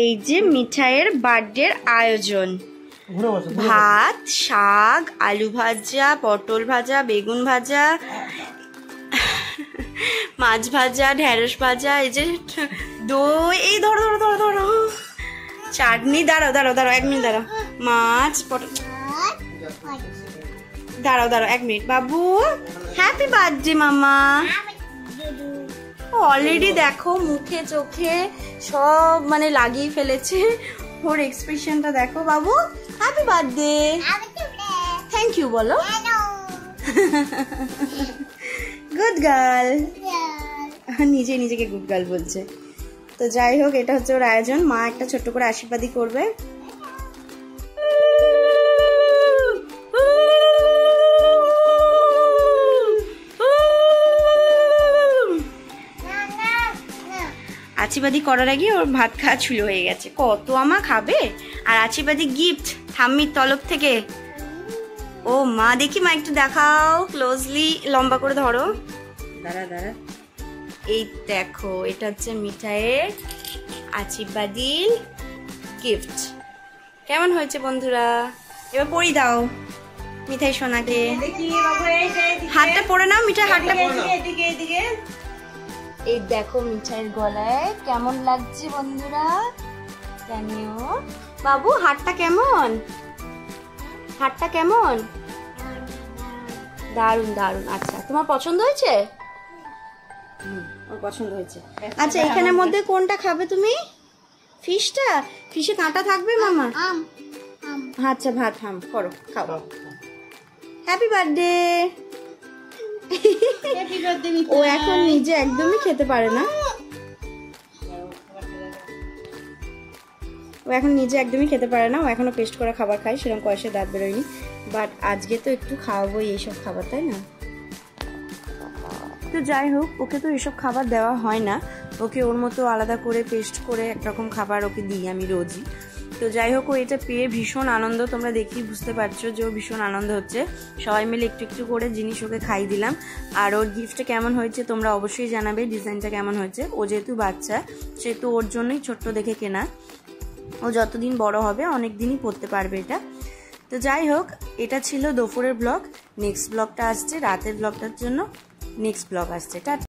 এই যে মিঠাইয়ের বার্থডের আয়োজন, ভাত, শাক, আলু ভাজা, পটল ভাজা, বেগুন ভাজা, মাছ ভাজা, ঢেঁড়স ভাজা, এই যে দই, এই ধরো ধরো ধরো ধরো, চাটনি, দাঁড়াও দাঁড়াও দাঁড়াও 1 মিনিট দাঁড়াও, মাছ, পটল, দাঁড়াও দাঁড়াও 1 মিনিট। বাবু হ্যাপি বার্থডে মামা। অলরেডি দেখো মুখে চোখে সব মানে লাগিয়ে ফেলেছে, ওর এক্সপ্রেশনটা দেখো। বাবু হ্যাপি বার্থডে, থ্যাংক ইউ বলো। গুড গার্ল, নিজে নিজেকে গুড গার্ল বলছে। তো যাই হোক, এটা হচ্ছে ওর আয়োজন। মা একটা ছোট্ট করে আশীর্বাদই করবে। আশীর্বাদী করার আগে ওর ভাত খাওয়া শুরু হয়ে গেছে। কত আমা খাবে, আর আশীর্বাদী গিফট ঠাম্মির তরফ থেকে। ও মা, দেখি মা একটু দেখাও ক্লোজলি, লম্বা করে ধরো, দাঁড়া দাঁড়া। এই দেখো, এটা হচ্ছে মিঠাইয়ের আশীর্বাদী গিফট। কেমন হয়েছে বন্ধুরা? এবার পরি দাও মিঠাই সোনাকে। হাতটা পরে নাও মিঠাই, হাতটা পরে নাও। এই দেখো মিঠাইয়ের গলায় কেমন লাগছে বন্ধুরা, জানিও। বাবু হাতটা কেমন, হাতটা কেমন? দারুন দারুন। আচ্ছা, তোমার পছন্দ হয়েছে? ওর পছন্দ হয়েছে। আচ্ছা, এখানের মধ্যে কোনটা খাবে তুমি? ফিশটা? ফিশে কাঁটা থাকবে মামা? আচ্ছা, ভাত হাম করো, খাও। Happy birthday. ও এখন নিজে একদমই খেতে পারে না, ও এখন নিজে একদমই খেতে পারে না, ও এখনো পেস্ট করা খাবার খায়, সেরকম কয়েসে দাঁত বেরোয়নি। বাট আজকে তো একটু খাওয়াবো এইসব খাবার, তাই না? তো যাই হোক, ওকে তো এসব খাবার দেওয়া হয় না, ওকে ওর মতো আলাদা করে পেস্ট করে একরকম খাবার ওকে দিই আমি রোজই। তো যাই হোক, ও এটা পেয়ে ভীষণ আনন্দ, তোমরা দেখি বুঝতে পারছো যে ও ভীষণ আনন্দ হচ্ছে। সবাই মিলে একটু একটু করে জিনিস ওকে খাই দিলাম। আর ওর গিফটটা কেমন হয়েছে তোমরা অবশ্যই জানাবে, ডিজাইনটা কেমন হয়েছে। ও যেহেতু বাচ্চা, সেহেতু ওর জন্যই ছোট্ট দেখে কেনা, ও যতদিন বড় হবে অনেক দিনই পড়তে পারবে এটা। তো যাই হোক, এটা ছিল দুপুরের ব্লগ। নেক্সট ব্লগটা আসছে রাতের ব্লগটার জন্য, নেক্সট ব্লগ আসছে।